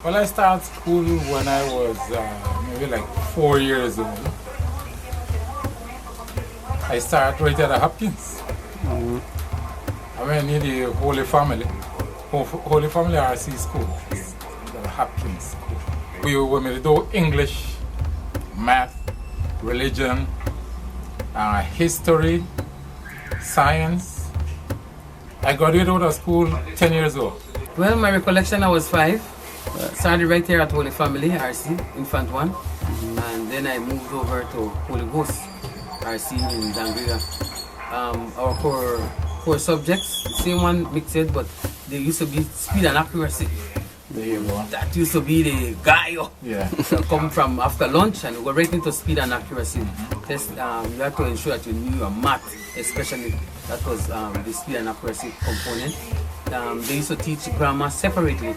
Well, I started school when I was maybe like 4 years old. I started right at the Hopkins. I went near the Holy Family RC School, the Hopkins School. We were going to do English, math, religion, history, science. I graduated out of school 10 years old. Well, my recollection, I was 5. Started right here at Holy Family RC, Infant 1. And then I moved over to Holy Ghost RC in Zangrega. Our core subjects, the same one mixed, but they used to be speed and accuracy. There you go. That used to be the guy. Yeah. Come from after lunch and go right into speed and accuracy. Just, you have to ensure that you knew your math, especially. That was the speed and accuracy component. They used to teach grammar separately.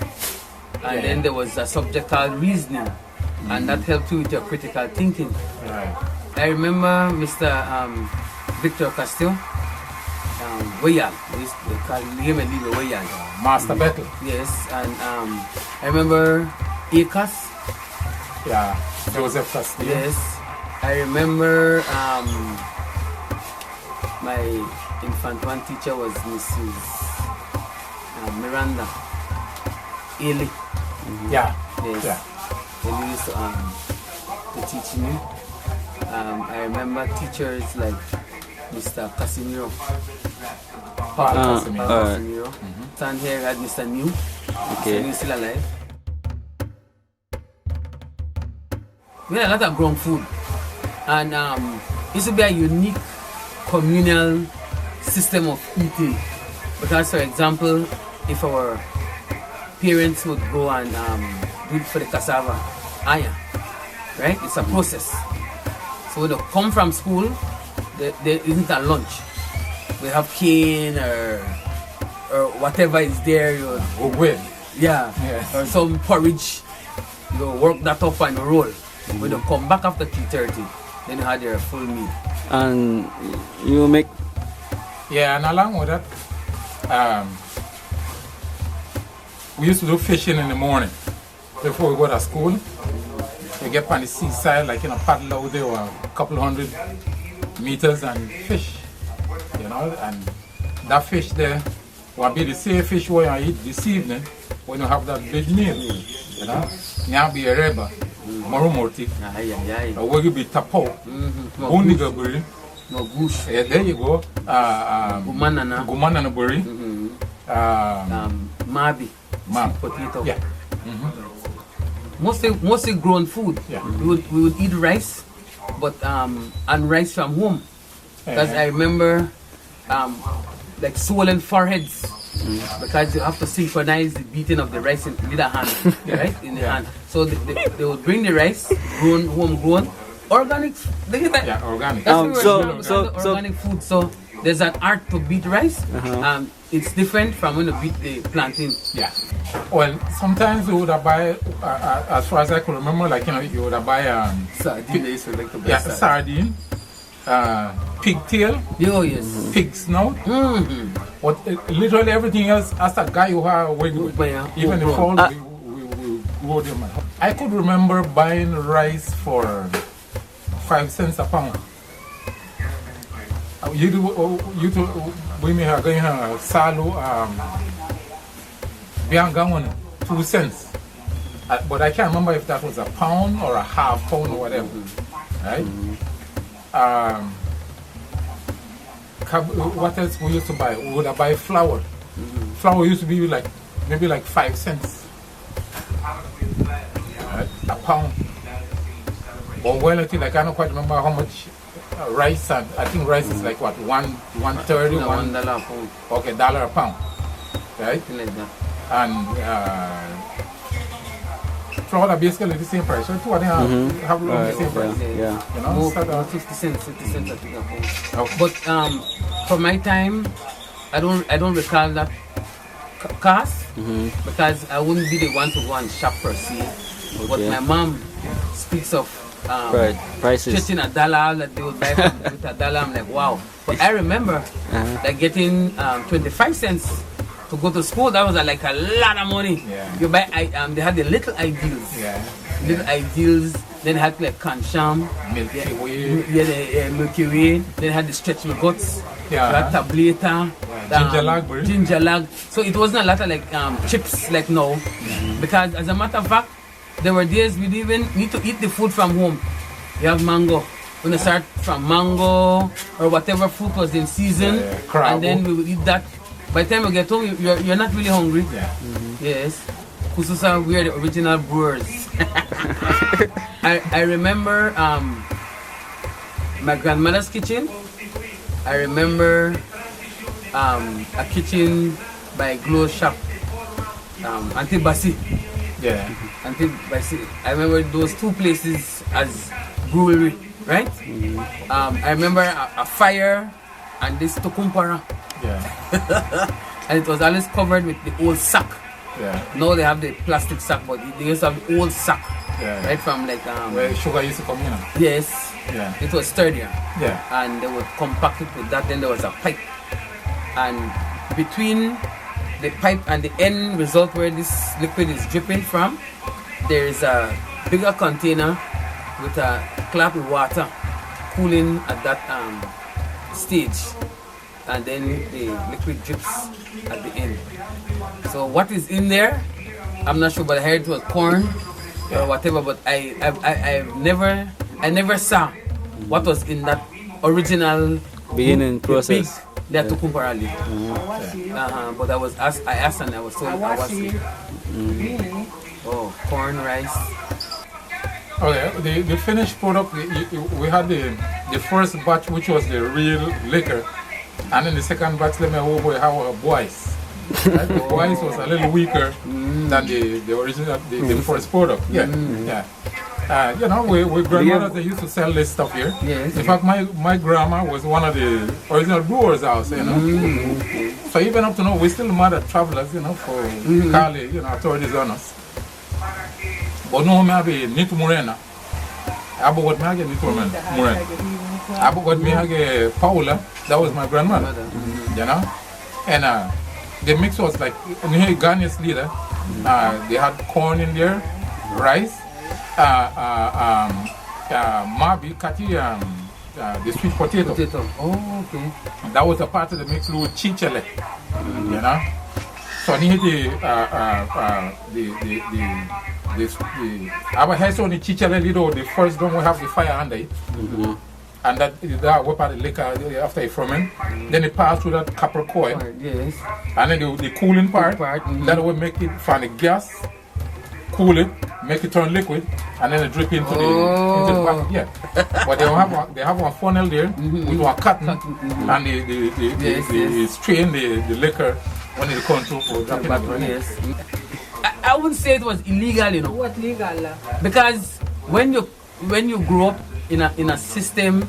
And then there was a subject called reasoning, and that helped you with your critical thinking. Right. I remember Mr. Victor Castillo, Wayal. They call him and leave Wayal. Master Battle. Yes, and I remember Acas. Yeah, Joseph Castillo. Yes, I remember my infant 1 teacher was Mrs. Miranda Ely. Yeah. Yes. Yeah. They used to teach me. I remember teachers like Mr. Casimiro. Paul Casimiro. Casimiro. Stand here at Mr. New. Okay. Mr. New still alive. We had a lot of grown food. And it used to be a unique communal system of eating. Because, for example, if our parents would go and do it for the cassava, iron, right? It's a process. So when they come from school, there isn't a lunch. We have cane or whatever is there. Yeah. Or some porridge. You work that up and roll. When they come back after 3:30, then you had your full meal. And you make... Yeah, and along with that, we used to do fishing in the morning before we go to school. We get on the seaside, like in a paddle out there, or a couple 100 meters and fish, you know. And that fish there will be the same fish we eat this evening when you have that big meal, you know. Now be a reba, moromorti, or will be tapo, bunigaburi, no goose. Yeah, there you go. Gumanana buri, mabi. Potato. Yeah. Mostly grown food. Yeah. We would eat rice, but and rice from home. Because I remember like swollen foreheads. Because you have to synchronize the beating of the rice in the hand, right? In the hand. So they would bring the rice, homegrown, organic. Yeah, organic. Organic food. So there's an art to beat rice. It's different from when you beat the plantain. Yeah. Well, sometimes you would buy, as far as I can remember, like, you know, you would buy sardine. Sardine, pigtail, yes. pig snout. But literally everything else, as a guy who have, even the fall, we grow them. I could remember buying rice for 5 cents a pound. You we may have going salo biangawan 2 cents, but I can't remember if that was a pound or a half pound or whatever, right? What else we used to buy? We would buy flour. Flour used to be like maybe like 5 cents, right? A pound. But well, I can't quite remember how much. Rice, and I think rice is like what, $1.30, $1 a pound. Okay, $1 a pound, right? Like that. And flour are basically the same price. So two of them have the same price. Yeah. You know, more 50 cents I think a pound. Okay. But for my time, I don't recall that cost because I wouldn't be the one to go and shop per se. Okay. But my mom speaks of prices. Just in $1 that they would buy with $1. I'm like, wow. But I remember like getting 25 cents to go to school, that was like a lot of money. Yeah. You buy, they had the little ideals. Yeah. Little ideals. Then had like Cancham. Milky Way. Yeah, the Milky Way. Then had the stretchable guts. Yeah. Tableta. Ginger lag, bro. Ginger lag. So it wasn't a lot of like chips like now. Because as a matter of fact, there were days we didn't even need to eat the food from home. You have mango. When you start from mango or whatever fruit was in season, and then we would eat that. By the time you get home, you're not really hungry. Yeah. Yes. Kususa, we are the original brewers. I remember my grandmother's kitchen. I remember a kitchen by Glow Shop, Auntie Bassi. Yeah. Auntie Bassi. I remember those two places as brewery, right? I remember a fire and this tukumpara. Yeah. And it was always covered with the old sack. Yeah. Now they have the plastic sack, but they used to have the old sack. Yeah. Right from like where sugar used to come in. Yes. Yeah. It was sturdier. Yeah. And they would compact it with that. Then there was a pipe, and between the pipe and the end result where this liquid is dripping from, there is a bigger container with a clamp with water cooling at that stage, and then the liquid drips at the end. So what is in there, I'm not sure, but I heard it was corn or whatever, but I never saw what was in that original beginning process. That tukumpara leaf. But I asked and I was told I was oh, corn, rice. Okay, the finished product, we had the first batch, which was the real liquor, and then the second batch, let me over have a boys. Right? The boys was a little weaker than the original, the first product. Yeah, yeah. You know, we grandmothers, they used to sell this stuff here. Yes. In fact, my grandma was one of the original brewers house, you know. So even up to now, we still mad at travelers, you know, for Cali, you know, authorities on us. But no, me have Nit Morena. Abu got me have Nit Morena. Abu got me have Paula. That was my grandmother, you know. And the mix was like, near Ghanaian's leader. They had corn in there, rice. Mabi, Kati, the sweet potato. Oh, okay. That was a part of the mix with chichele, you know. So I need our hair on the chichele little. The first don't we have the fire under it, and that we part the liquor after it ferment. Then it pass through that copper coil, yes. And then the cooling part, that will make it from the gas. Cool it, make it turn liquid, and then it drip into the back. Yeah, but they have one funnel there with one cotton, and they strain the liquor when it comes through for dropping it. Yes. I wouldn't say it was illegal, you know. What legal? Because when you grow up in a system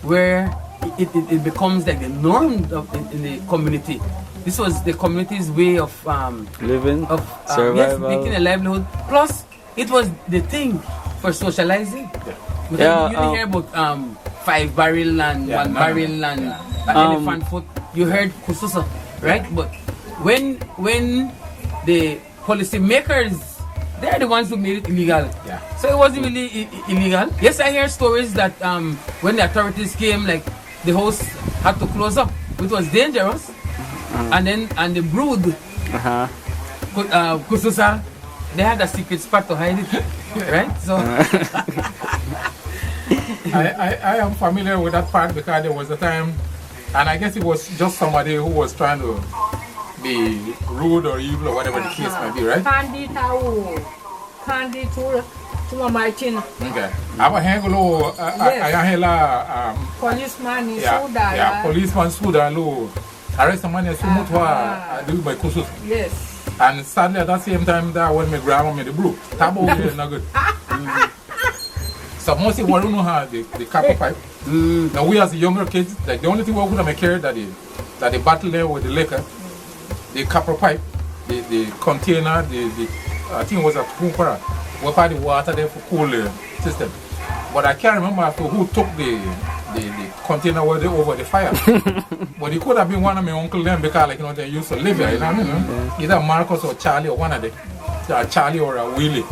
where it becomes like the norm in the community. This was the community's way of living, survival. Yes, making a livelihood. Plus, it was the thing for socializing. You didn't hear about 5 barrel and 1 barrel and elephant foot. You heard kususa, right? But when the policy makers, they're the ones who made it illegal. Yeah. So it wasn't really illegal. Yes, I hear stories that when the authorities came, like the house had to close up. It was dangerous. And the brood, kususa, they had a secret spot to hide it, right? So I am familiar with that part because there was a time, and I guess it was just somebody who was trying to be rude or evil or whatever the case might be, right? Candy to my chin. Okay. Aba hengolo ayahela Policeman is policeman suda lo arrest man is sumutwa do by kusus. Yes. And sadly at that same time that when my grandma made the brew, tabo is not good. So most people don't know how the copper pipe. Now we as the younger kids, like the only thing we're gonna make care that the battle there with the liquor, the copper pipe, the container, I think it was a pumpara. We had the water there for cool system. But I can't remember who took the the container was over the fire. But it could have been one of my uncle then because like they used to live here, you know what I mean? Either Marcus or Charlie or one of them. Charlie or a Willie.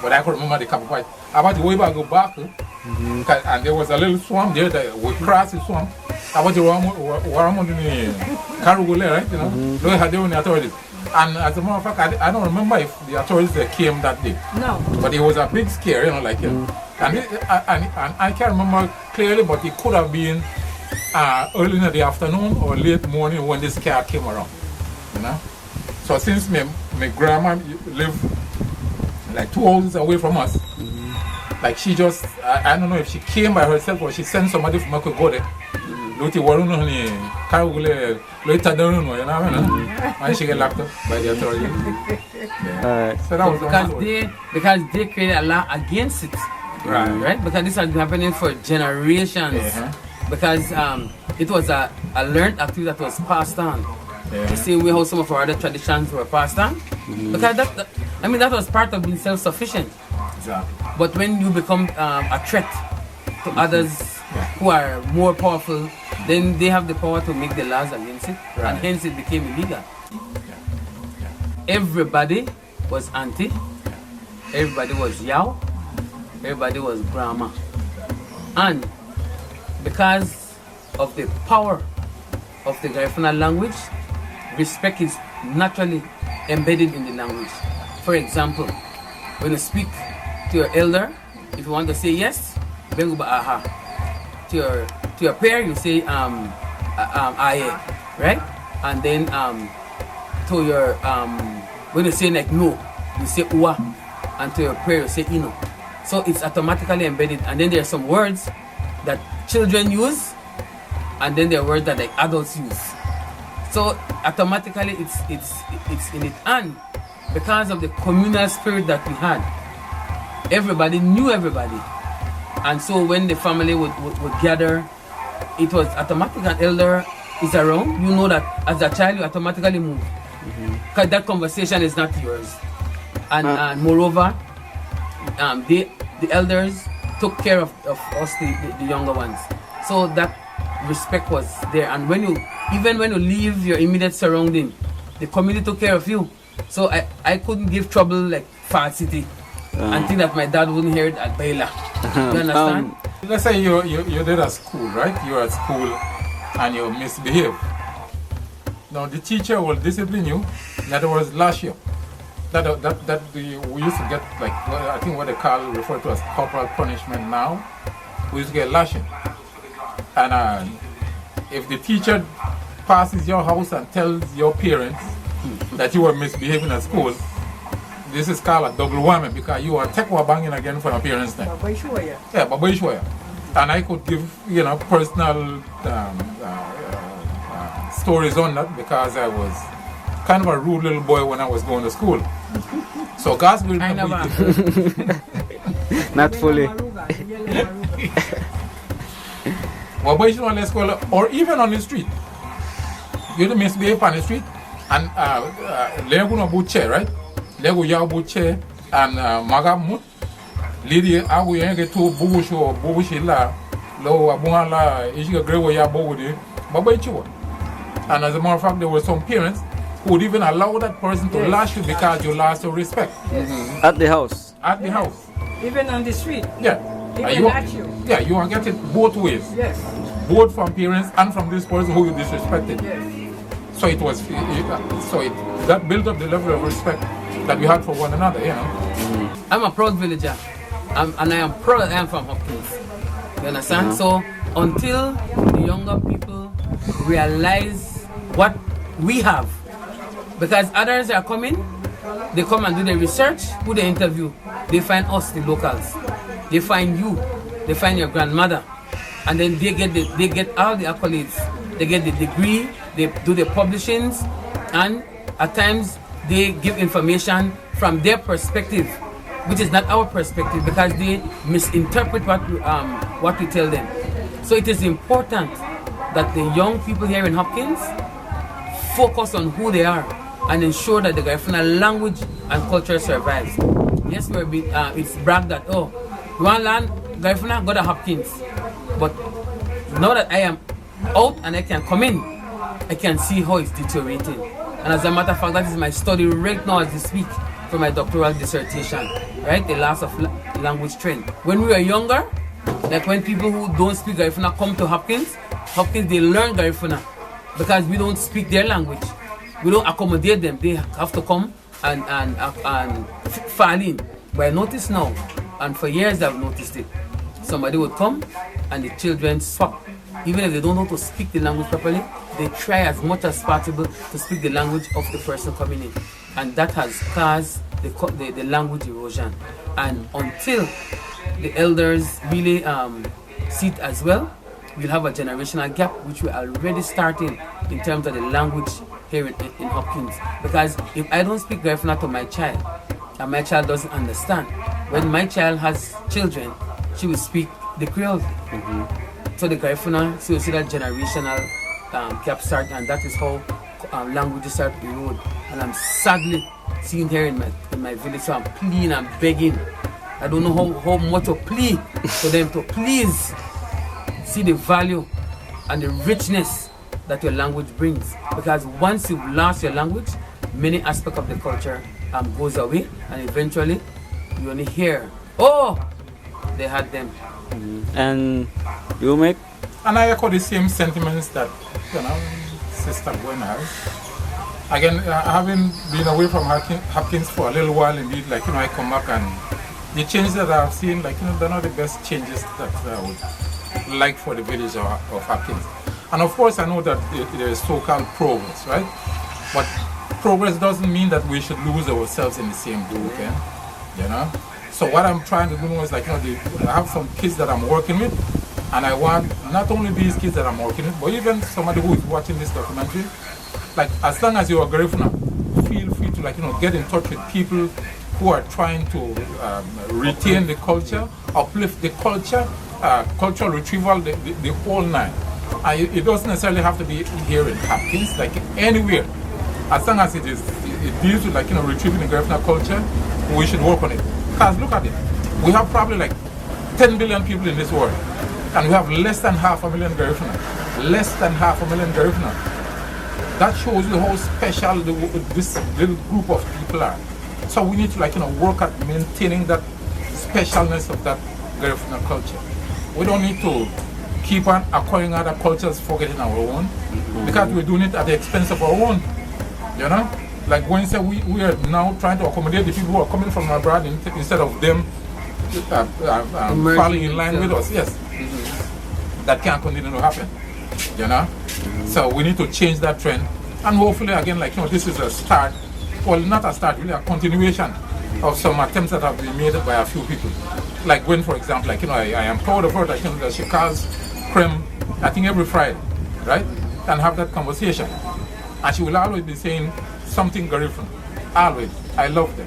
But I could remember the couple of about the way I go back, and there was a little swamp there that we crossed the swamp. About the Waramon Karugule, right? You know, they had their own authorities. And as a matter of fact, I don't remember if the authorities that came that day. No. But it was a big scare, you know, like and I can't remember clearly, but it could have been early in the afternoon or late morning when this car came around. You know? So since my grandma lived like 2 houses away from us, like she just, I don't know if she came by herself or she sent somebody from us to go there. Luti Warun honey, Karugule, later down, you know what I mean? And she get locked up by the authorities. So that was because they created a law against it. Right? Because this has been happening for generations. Because it was a learned activity that was passed on. The same way how some of our other traditions were passed on. Because that was part of being self-sufficient. Exactly. But when you become a threat to others who are more powerful, then they have the power to make the laws against it, and hence it became illegal. Everybody was auntie, everybody was yaw, everybody was grandma. And because of the power of the Garifuna language, respect is naturally embedded in the language. For example, when you speak to your elder, if you want to say yes, then go aha. To your pair, you say aye, right? And then to your when you say like no, you say uwa, and to your pair you say ino. So it's automatically embedded. And then there are some words that children use, and then there are words that like adults use. So automatically it's in it. And because of the communal spirit that we had, everybody knew everybody. And so when the family would gather, it was automatic. An elder is around, you know that as a child you automatically move. Because that conversation is not yours. And moreover, the elders took care of us, the younger ones. So that respect was there. And even when you leave your immediate surrounding, the community took care of you. So I couldn't give trouble like Far City and think that my dad wouldn't hear it at Baila. You understand? Let's say you did at school, right? You're at school and you misbehave. Now the teacher will discipline you. In other words, lash you. We used to get like I think what they refer to as corporal punishment now. We used to get lashing. And if the teacher passes your house and tells your parents that you were misbehaving at school, this is called a double whammy because you are tekwa banging again for your parents then. Yeah, Baba Ishwaya. And I could give, personal stories on that because I was kind of a rude little boy when I was going to school. So God's will not fully. Baba Ishwaya, let's call it, or even on the street. You misbehave on the street and Lego no buche, right? Lego ya buche and magamut. Lidi agu yenge tu bubushi la lo abunga la ishiga grewa ya bowudi Baba Ishwaya. And as a matter of fact, there were some parents who would even allow that person to lash you because you lost your respect. At the house. At the house. Even on the street. Yeah. Even at you. Yeah, you are getting both ways. Yes. Both from parents and from this person who you disrespected. Yes. So it was, that built up the level of respect that we had for one another, I'm a proud villager, and I am proud that I am from Hopkins. You understand? So until the younger people realize what we have, because others are coming, they come and do the research, who they interview, they find us, the locals, they find you, they find your grandmother, and then they get all the accolades, they get the degree, they do the publishings, and at times they give information from their perspective, which is not our perspective because they misinterpret what we tell them. So it is important that the young people here in Hopkins focus on who they are and ensure that the Garifuna language and culture survives. Yes, it's bragged that, we want to learn Garifuna got a Hopkins, but now that I am out and I can come in, I can see how it's deteriorating. And as a matter of fact, that is my study right now as we speak for my doctoral dissertation, right? The loss of language trend. When we were younger, like when people who don't speak Garifuna come to Hopkins, they learn Garifuna because we don't speak their language. We don't accommodate them. They have to come and fall in. But I notice now, and for years I've noticed it, somebody would come and the children swap. Even if they don't know how to speak the language properly, they try as much as possible to speak the language of the person coming in. And that has caused the language erosion. And until the elders really see it as well, we'll have a generational gap, which we're already starting in terms of the language here in Hopkins. Because if I don't speak Garifuna to my child, and my child doesn't understand, when my child has children, she will speak the Creole. So the Garifuna, so you see that generational gap start, and that is how languages start to erode. And I'm sadly seeing here in my village, so I'm pleading and begging. I don't know how much to plead for them to please see the value and the richness that your language brings. Because once you've lost your language, many aspects of the culture goes away, and eventually you only hear, oh, they had them. And you make? And I echo the same sentiments that, Sister Gwen has. Again, having been away from Hopkins for a little while, indeed, I come back and the changes that I've seen, they're not the best changes that I would like for the village of Hopkins. And of course, I know that there is so-called progress, right? But progress doesn't mean that we should lose ourselves in the same group, So what I'm trying to do is I have some kids that I'm working with, and I want not only these kids that I'm working with, but even somebody who is watching this documentary, as long as you're a Garifuna, feel free to get in touch with people who are trying to retain the culture, uplift the culture, cultural retrieval, the whole nine. It doesn't necessarily have to be here in Hopkins, anywhere. As long as it deals with retrieving the Garifuna culture, we should work on it. Because look at it, we have probably 10 billion people in this world, and we have less than 500,000 Garifuna. Less than 500,000 Garifuna. That shows you how special this little group of people are. So we need to work at maintaining that specialness of that Garifuna culture. We don't need to keep on acquiring other cultures, forgetting our own, because we're doing it at the expense of our own. Like when say we are now trying to accommodate the people who are coming from abroad instead of them falling in line with us. Yes, that can't continue to happen. So we need to change that trend, and hopefully again, this is a start. Well, not a start, really a continuation of some attempts that have been made by a few people. Like when, for example, I am proud of her that she calls Creme, I think every Friday, right? And have that conversation. And she will always be saying something Garifuna. Always. I love them.